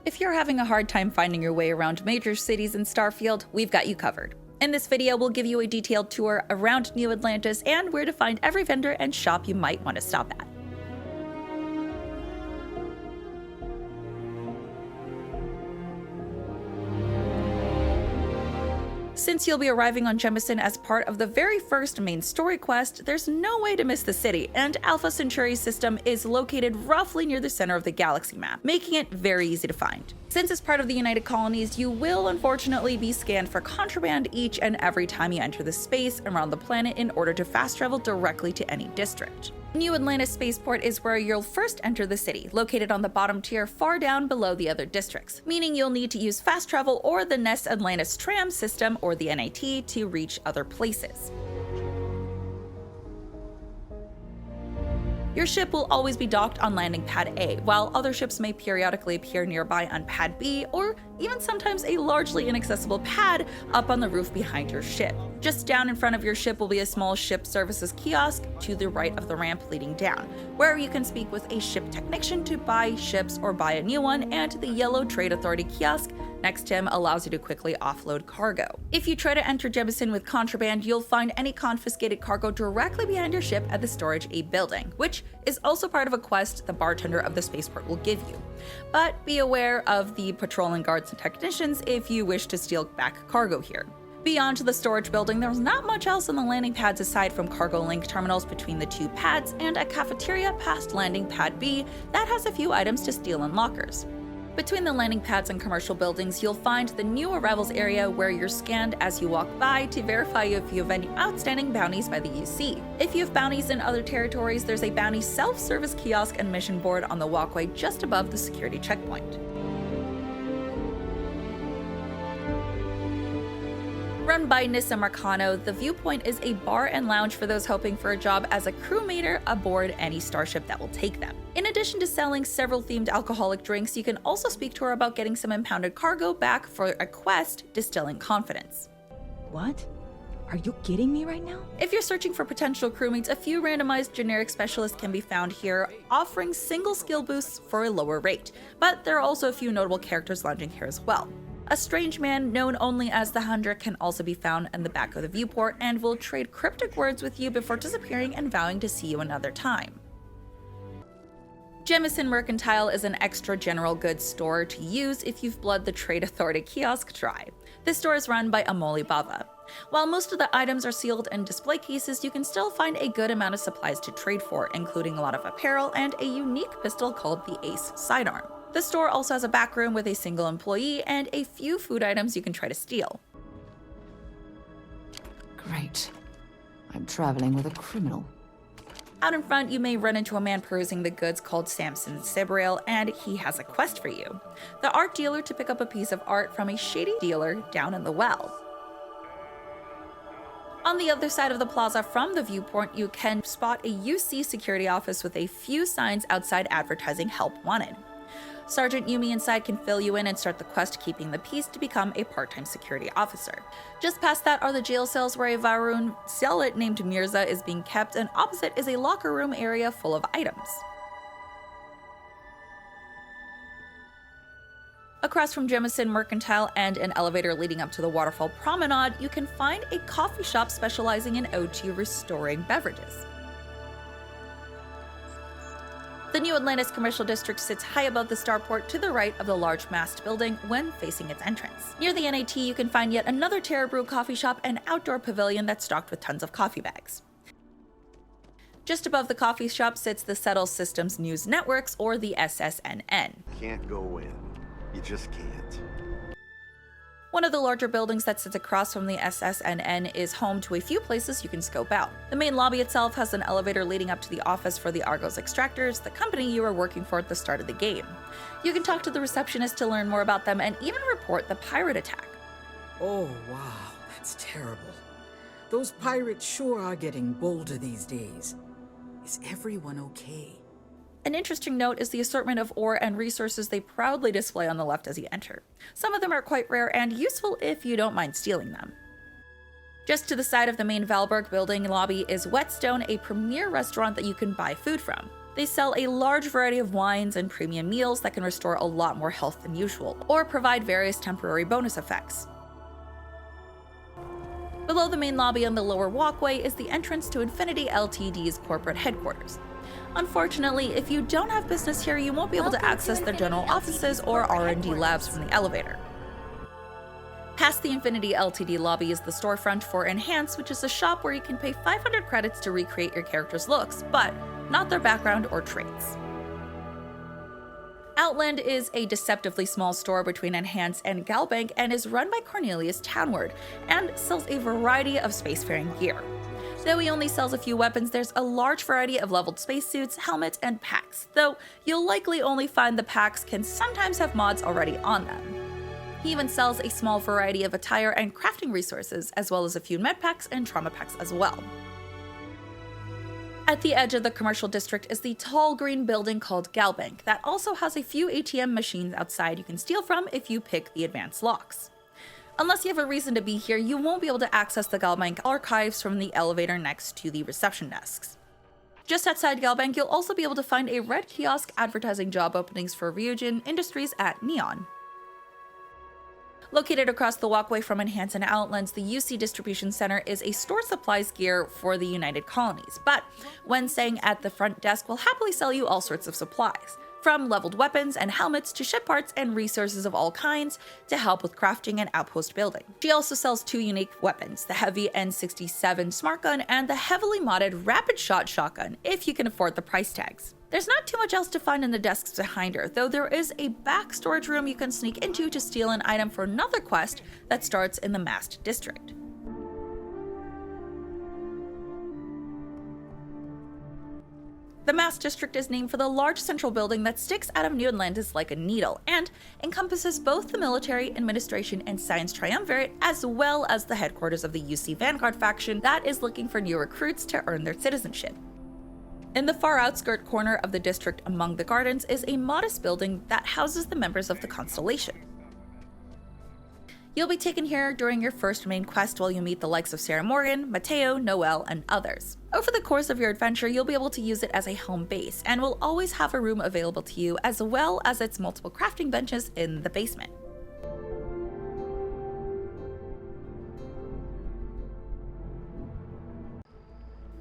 If you're having a hard time finding your way around major cities in Starfield, we've got you covered. In this video, we'll give you a detailed tour around New Atlantis and where to find every vendor and shop you might want to stop at. Since you'll be arriving on Jemison as part of the very first main story quest, there's no way to miss the city, and Alpha Centauri's system is located roughly near the center of the galaxy map, making it very easy to find. Since it's part of the United Colonies, you will unfortunately be scanned for contraband each and every time you enter the space around the planet in order to fast travel directly to any district. New Atlantis Spaceport is where you'll first enter the city, located on the bottom tier far down below the other districts, meaning you'll need to use fast travel or the Nest Atlantis tram system or the NAT to reach other places. Your ship will always be docked on landing pad A, while other ships may periodically appear nearby on pad B, or even sometimes a largely inaccessible pad up on the roof behind your ship. Just down in front of your ship will be a small ship services kiosk to the right of the ramp leading down, where you can speak with a ship technician to buy ships or buy a new one, and the yellow Trade Authority kiosk next to him allows you to quickly offload cargo. If you try to enter Jemison with contraband, you'll find any confiscated cargo directly behind your ship at the Storage A building, which is also part of a quest the bartender of the spaceport will give you. But be aware of the patrolling guards and technicians if you wish to steal back cargo here. Beyond the storage building, there's not much else on the landing pads aside from cargo link terminals between the two pads and a cafeteria past landing pad B that has a few items to steal in lockers. Between the landing pads and commercial buildings, you'll find the new arrivals area where you're scanned as you walk by to verify if you have any outstanding bounties by the UC. If you have bounties in other territories, there's a bounty self-service kiosk and mission board on the walkway just above the security checkpoint. Run by Nissa Marcano, the Viewpoint is a bar and lounge for those hoping for a job as a crewmater aboard any starship that will take them. In addition to selling several themed alcoholic drinks, you can also speak to her about getting some impounded cargo back for a quest, Distilling Confidence. What? Are you kidding me right now? If you're searching for potential crewmates, a few randomized generic specialists can be found here, offering single skill boosts for a lower rate, but there are also a few notable characters lounging here as well. A strange man known only as the Hundred can also be found in the back of the viewport and will trade cryptic words with you before disappearing and vowing to see you another time. Jemison Mercantile is an extra general goods store to use if you've bled the Trade Authority kiosk dry. This store is run by Amoli Bava. While most of the items are sealed in display cases, you can still find a good amount of supplies to trade for, including a lot of apparel and a unique pistol called the Ace Sidearm. The store also has a back room with a single employee and a few food items you can try to steal. Great. I'm traveling with a criminal. Out in front, you may run into a man perusing the goods called Samson Sibrail, and he has a quest for you. The art dealer to pick up a piece of art from a shady dealer down in the well. On the other side of the plaza from the viewport, you can spot a UC security office with a few signs outside advertising help wanted. Sergeant Yumi inside can fill you in and start the quest Keeping the Peace to become a part-time security officer. Just past that are the jail cells where a Varun zealot named Mirza is being kept, and opposite is a locker room area full of items. Across from Jemison Mercantile and an elevator leading up to the Waterfall Promenade, you can find a coffee shop specializing in ode to restoring beverages. The New Atlantis Commercial District sits high above the starport to the right of the large Mast building when facing its entrance. Near the NAT, you can find yet another Terra Brew coffee shop and outdoor pavilion that's stocked with tons of coffee bags. Just above the coffee shop sits the Settle Systems News Networks, or the SSNN. Can't go in. You just can't. One of the larger buildings that sits across from the SSNN is home to a few places you can scope out. The main lobby itself has an elevator leading up to the office for the Argos Extractors, the company you were working for at the start of the game. You can talk to the receptionist to learn more about them and even report the pirate attack. Oh wow, that's terrible. Those pirates sure are getting bolder these days. Is everyone okay? An interesting note is the assortment of ore and resources they proudly display on the left as you enter. Some of them are quite rare and useful if you don't mind stealing them. Just to the side of the main Valberg building lobby is Whetstone, a premier restaurant that you can buy food from. They sell a large variety of wines and premium meals that can restore a lot more health than usual, or provide various temporary bonus effects. Below the main lobby on the lower walkway is the entrance to Infinity Ltd's corporate headquarters. Unfortunately, if you don't have business here, you won't be able to access their general offices or R&D labs from the elevator. Past the Infinity Ltd lobby is the storefront for Enhance, which is a shop where you can pay 500 credits to recreate your character's looks, but not their background or traits. Outland is a deceptively small store between Enhance and Galbank and is run by Cornelius Townward, and sells a variety of spacefaring gear. Though he only sells a few weapons, there's a large variety of leveled spacesuits, helmets, and packs, though you'll likely only find the packs can sometimes have mods already on them. He even sells a small variety of attire and crafting resources, as well as a few med packs and trauma packs as well. At the edge of the commercial district is the tall green building called Galbank that also has a few ATM machines outside you can steal from if you pick the advanced locks. Unless you have a reason to be here, you won't be able to access the Galbank archives from the elevator next to the reception desks. Just outside Galbank, you'll also be able to find a red kiosk advertising job openings for Ryujin Industries at Neon. Located across the walkway from Enhance and Outlands, the UC Distribution Center is a store supplies gear for the United Colonies, but when staying at the front desk will happily sell you all sorts of supplies, from leveled weapons and helmets to ship parts and resources of all kinds to help with crafting and outpost building. She also sells two unique weapons, the heavy N67 smart gun and the heavily modded rapid shot shotgun if you can afford the price tags. There's not too much else to find in the desks behind her, though there is a back storage room you can sneak into to steal an item for another quest that starts in the Mast district. The Mast district is named for the large central building that sticks out of New Atlantis like a needle, and encompasses both the military, administration, and science triumvirate, as well as the headquarters of the UC Vanguard faction that is looking for new recruits to earn their citizenship. In the far outskirt corner of the district among the gardens is a modest building that houses the members of the Constellation. You'll be taken here during your first main quest while you meet the likes of Sarah Morgan, Mateo, Noel, and others. Over the course of your adventure, you'll be able to use it as a home base, and will always have a room available to you, as well as its multiple crafting benches in the basement.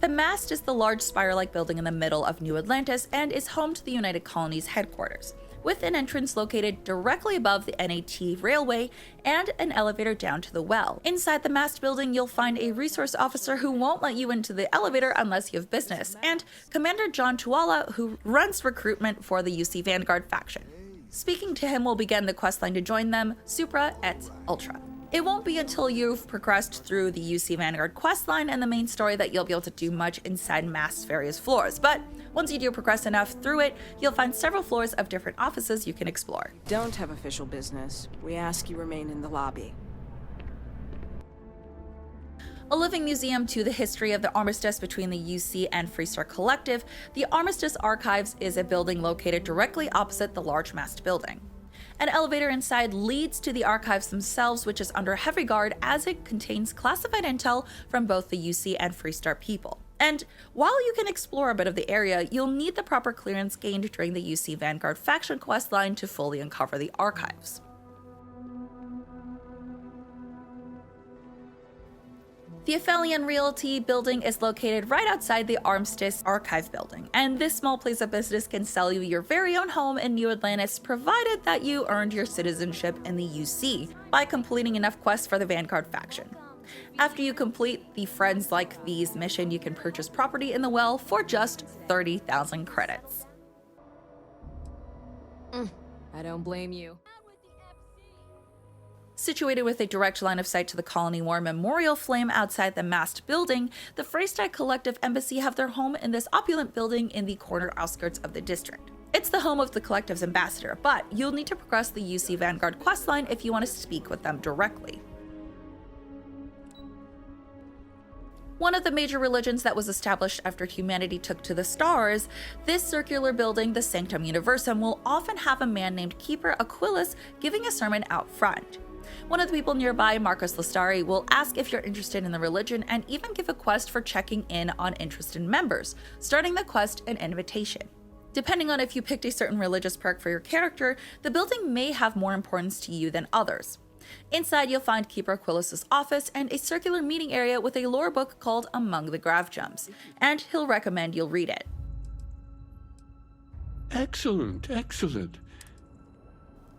The Mast is the large spire-like building in the middle of New Atlantis and is home to the United Colonies headquarters, with an entrance located directly above the NAT railway and an elevator down to the well. Inside the Mast building, you'll find a resource officer who won't let you into the elevator unless you have business, and Commander John Tuala, who runs recruitment for the UC Vanguard faction. Speaking to him will begin the questline to join them, Supra et Ultra. It won't be until you've progressed through the UC Vanguard questline and the main story that you'll be able to do much inside Mast's various floors, but once you do progress enough through it, you'll find several floors of different offices you can explore. Don't have official business. We ask you remain in the lobby. A living museum to the history of the armistice between the UC and Freestar Collective, the Armistice Archives is a building located directly opposite the large Mast building. An elevator inside leads to the archives themselves, which is under heavy guard as it contains classified intel from both the UC and Freestar people. And while you can explore a bit of the area, you'll need the proper clearance gained during the UC Vanguard faction questline to fully uncover the archives. The Aphelion Realty building is located right outside the Armistice Archive building, and this small place of business can sell you your very own home in New Atlantis, provided that you earned your citizenship in the UC by completing enough quests for the Vanguard faction. After you complete the Friends Like These mission, you can purchase property in the well for just 30,000 credits. I don't blame you. Situated with a direct line of sight to the Colony War Memorial Flame outside the Mast building, the Freestar Collective Embassy have their home in this opulent building in the corner outskirts of the district. It's the home of the Collective's ambassador, but you'll need to progress the UC Vanguard questline if you want to speak with them directly. One of the major religions that was established after humanity took to the stars, this circular building, the Sanctum Universum, will often have a man named Keeper Aquilus giving a sermon out front. One of the people nearby, Marcus Lestari, will ask if you're interested in the religion and even give a quest for checking in on interested members, starting the quest an invitation. Depending on if you picked a certain religious perk for your character, the building may have more importance to you than others. Inside, you'll find Keeper Aquilus' office and a circular meeting area with a lore book called Among the Gravgems, and he'll recommend you'll read it. Excellent, excellent.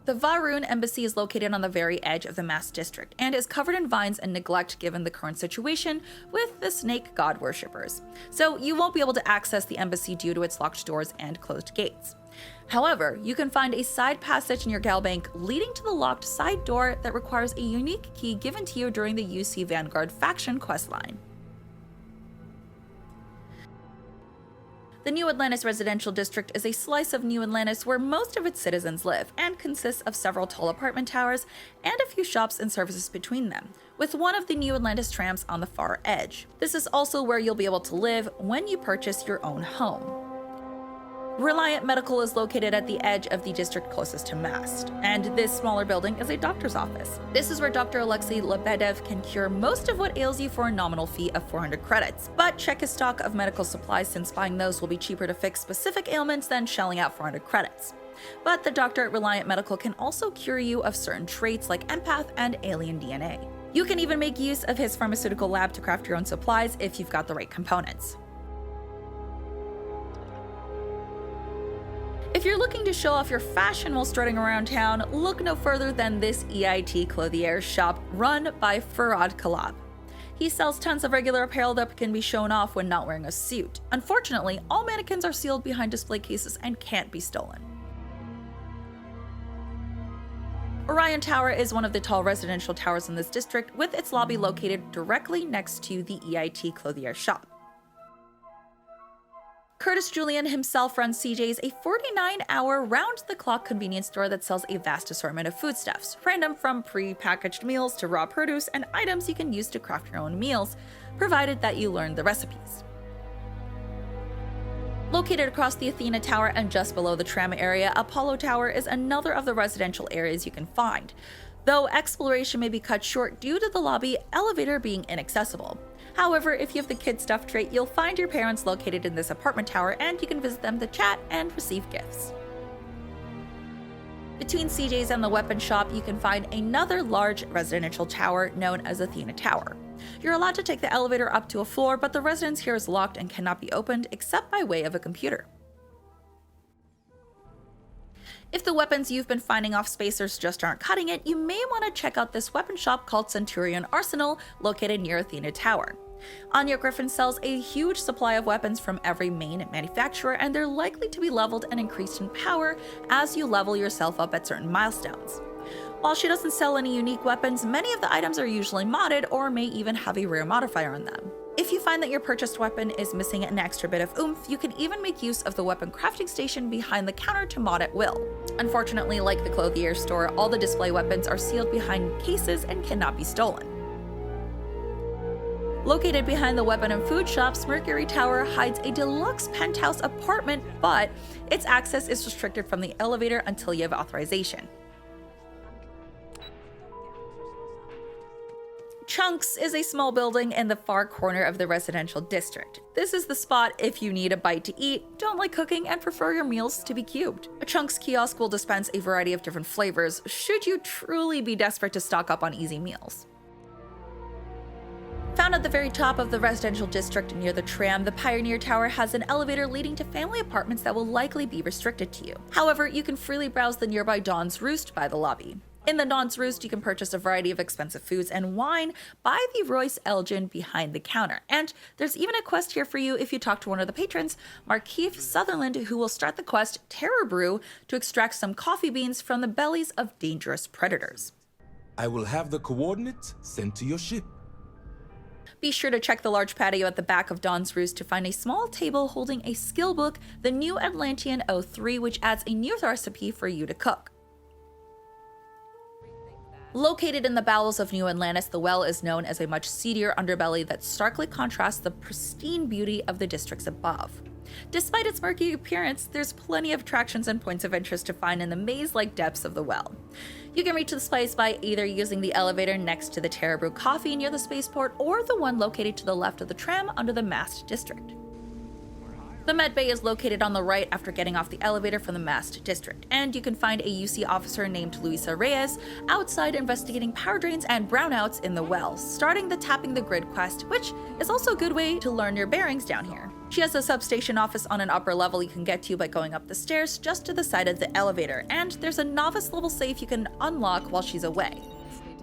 The Varun Embassy is located on the very edge of the Mast district and is covered in vines and neglect given the current situation with the snake god worshippers, so you won't be able to access the embassy due to its locked doors and closed gates. However, you can find a side passage near Galbank leading to the locked side door that requires a unique key given to you during the UC Vanguard faction questline. The New Atlantis residential district is a slice of New Atlantis where most of its citizens live, and consists of several tall apartment towers and a few shops and services between them, with one of the New Atlantis trams on the far edge. This is also where you'll be able to live when you purchase your own home. Reliant Medical is located at the edge of the district closest to Mast, and this smaller building is a doctor's office. This is where Dr. Alexei Lebedev can cure most of what ails you for a nominal fee of 400 credits, but check his stock of medical supplies since buying those will be cheaper to fix specific ailments than shelling out 400 credits. But the doctor at Reliant Medical can also cure you of certain traits like empath and alien DNA. You can even make use of his pharmaceutical lab to craft your own supplies if you've got the right components. If you're looking to show off your fashion while strutting around town, look no further than this EIT clothier shop run by Farad Kalab. He sells tons of regular apparel that can be shown off when not wearing a suit. Unfortunately, all mannequins are sealed behind display cases and can't be stolen. Orion Tower is one of the tall residential towers in this district, with its lobby located directly next to the EIT clothier shop. Curtis Julian himself runs CJ's, a 49-hour round-the-clock convenience store that sells a vast assortment of foodstuffs, random from pre-packaged meals to raw produce and items you can use to craft your own meals, provided that you learn the recipes. Located across the Athena Tower and just below the tram area, Apollo Tower is another of the residential areas you can find, though exploration may be cut short due to the lobby elevator being inaccessible. However, if you have the kid stuff trait, you'll find your parents located in this apartment tower and you can visit them to chat and receive gifts. Between CJ's and the weapon shop, you can find another large residential tower known as Athena Tower. You're allowed to take the elevator up to a floor, but the residence here is locked and cannot be opened except by way of a computer. If the weapons you've been finding off spacers just aren't cutting it, you may want to check out this weapon shop called Centurion Arsenal, located near Athena Tower. Anya Griffin sells a huge supply of weapons from every main manufacturer, and they're likely to be leveled and increased in power as you level yourself up at certain milestones. While she doesn't sell any unique weapons, many of the items are usually modded or may even have a rare modifier on them. If you find that your purchased weapon is missing an extra bit of oomph, you can even make use of the weapon crafting station behind the counter to mod at will. Unfortunately, like the clothier store, all the display weapons are sealed behind cases and cannot be stolen. Located behind the weapon and food shops, Mercury Tower hides a deluxe penthouse apartment, but its access is restricted from the elevator until you have authorization. Chunks is a small building in the far corner of the residential district. This is the spot if you need a bite to eat, don't like cooking, and prefer your meals to be cubed. A Chunks kiosk will dispense a variety of different flavors, should you truly be desperate to stock up on easy meals. Found at the very top of the residential district near the tram, the Pioneer Tower has an elevator leading to family apartments that will likely be restricted to you. However, you can freely browse the nearby Dawn's Roost by the lobby. In the Dawn's Roost, you can purchase a variety of expensive foods and wine by the Royce Elgin behind the counter. And there's even a quest here for you if you talk to one of the patrons, Markeith Sutherland, who will start the quest Terror Brew to extract some coffee beans from the bellies of dangerous predators. I will have the coordinates sent to your ship. Be sure to check the large patio at the back of Dawn's Roost to find a small table holding a skill book, the New Atlantean 03, which adds a new recipe for you to cook. Located in the bowels of New Atlantis, the well is known as a much seedier underbelly that starkly contrasts the pristine beauty of the districts above. Despite its murky appearance, there's plenty of attractions and points of interest to find in the maze-like depths of the well. You can reach this place by either using the elevator next to the Terra Brew Coffee near the Spaceport, or the one located to the left of the tram under the Mast district. The medbay is located on the right after getting off the elevator from the Mast district, and you can find a UC officer named Luisa Reyes outside investigating power drains and brownouts in the well, starting the Tapping the Grid quest, which is also a good way to learn your bearings down here. She has a substation office on an upper level you can get to by going up the stairs just to the side of the elevator, and there's a novice level safe you can unlock while she's away.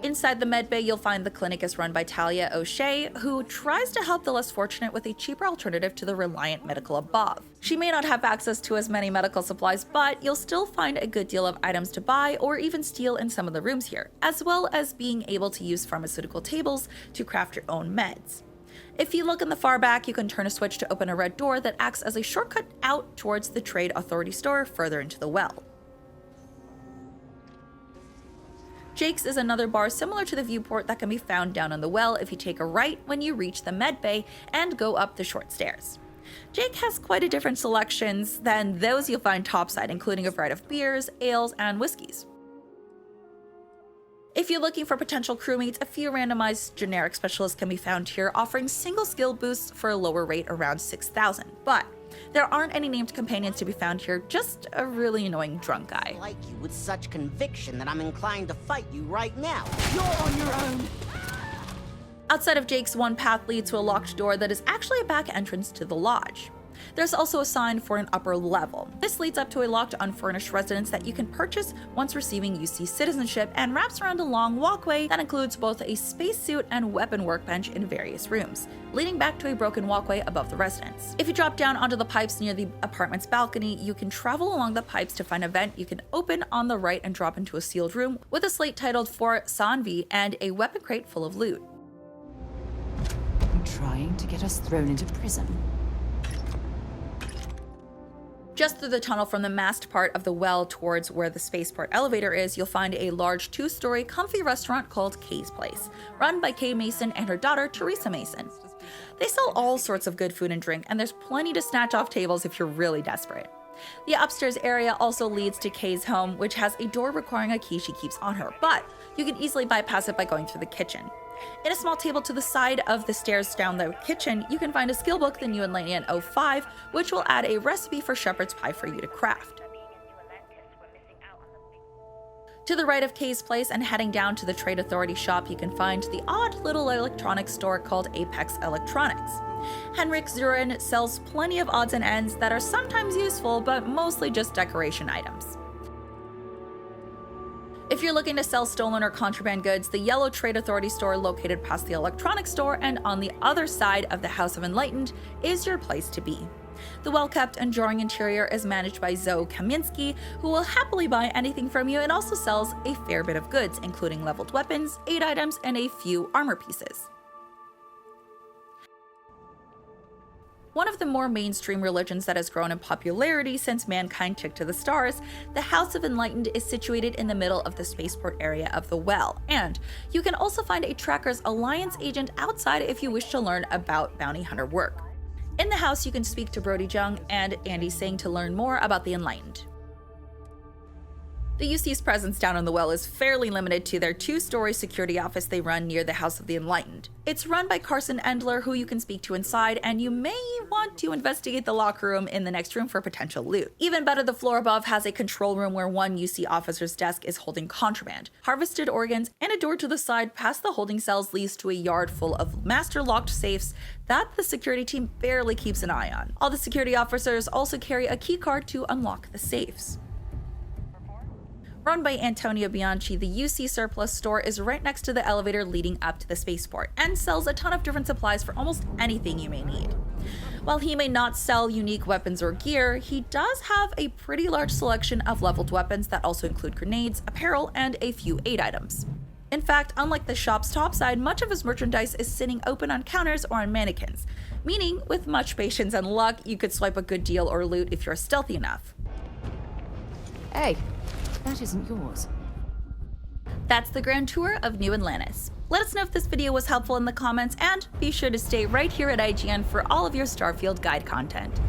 Inside the medbay, you'll find the clinic is run by Talia O'Shea, who tries to help the less fortunate with a cheaper alternative to the reliant medical above. She may not have access to as many medical supplies, but you'll still find a good deal of items to buy or even steal in some of the rooms here, as well as being able to use pharmaceutical tables to craft your own meds. If you look in the far back, you can turn a switch to open a red door that acts as a shortcut out towards the Trade Authority store further into the well. Jake's is another bar similar to the viewport that can be found down in the well if you take a right when you reach the medbay and go up the short stairs. Jake has quite a different selections than those you'll find topside, including a variety of beers, ales, and whiskeys. If you're looking for potential crewmates, a few randomized generic specialists can be found here, offering single skill boosts for a lower rate around 6,000, but there aren't any named companions to be found here, just a really annoying drunk guy. I like you with such conviction that I'm inclined to fight you right now. You're on your own. Outside of Jake's, one path leads to a locked door that is actually a back entrance to the lodge. There's also a sign for an upper level. This leads up to a locked unfurnished residence that you can purchase once receiving UC citizenship and wraps around a long walkway that includes both a spacesuit and weapon workbench in various rooms, leading back to a broken walkway above the residence. If you drop down onto the pipes near the apartment's balcony, you can travel along the pipes to find a vent you can open on the right and drop into a sealed room with a slate titled For Sanvi and a weapon crate full of loot. You're trying to get us thrown into prison. Just through the tunnel from the mast part of the well towards where the spaceport elevator is, you'll find a large 2-story comfy restaurant called Kay's Place, run by Kay Mason and her daughter Teresa Mason. They sell all sorts of good food and drink, and there's plenty to snatch off tables if you're really desperate. The upstairs area also leads to Kay's home, which has a door requiring a key she keeps on her, but you can easily bypass it by going through the kitchen. In a small table to the side of the stairs down the kitchen, you can find a skill book, the New Atlantis 05, which will add a recipe for shepherd's pie for you to craft. To the right of Kay's Place and heading down to the Trade Authority shop, you can find the odd little electronics store called Apex Electronics. Henrik Zurin sells plenty of odds and ends that are sometimes useful, but mostly just decoration items. If you're looking to sell stolen or contraband goods, the Yellow Trade Authority store located past the electronics store and on the other side of the House of Enlightened is your place to be. The well-kept and jarring interior is managed by Zoe Kaminsky, who will happily buy anything from you and also sells a fair bit of goods, including leveled weapons, aid items, and a few armor pieces. One of the more mainstream religions that has grown in popularity since mankind took to the stars, the House of Enlightened is situated in the middle of the spaceport area of the well, and you can also find a Tracker's Alliance agent outside if you wish to learn about bounty hunter work. In the house, you can speak to Brody Jung and Andy Singh to learn more about the Enlightened. The UC's presence down in the well is fairly limited to their 2-story security office they run near the House of the Enlightened. It's run by Carson Endler, who you can speak to inside, and you may want to investigate the locker room in the next room for potential loot. Even better, the floor above has a control room where one UC officer's desk is holding contraband, harvested organs, and a door to the side past the holding cells leads to a yard full of master-locked safes that the security team barely keeps an eye on. All the security officers also carry a key card to unlock the safes. Run by Antonio Bianchi, the UC Surplus store is right next to the elevator leading up to the spaceport and sells a ton of different supplies for almost anything you may need. While he may not sell unique weapons or gear, he does have a pretty large selection of leveled weapons that also include grenades, apparel, and a few aid items. In fact, unlike the shop's topside, much of his merchandise is sitting open on counters or on mannequins, meaning with much patience and luck, you could swipe a good deal or loot if you're stealthy enough. Hey, that isn't yours. That's the grand tour of New Atlantis. Let us know if this video was helpful in the comments, and be sure to stay right here at IGN for all of your Starfield guide content.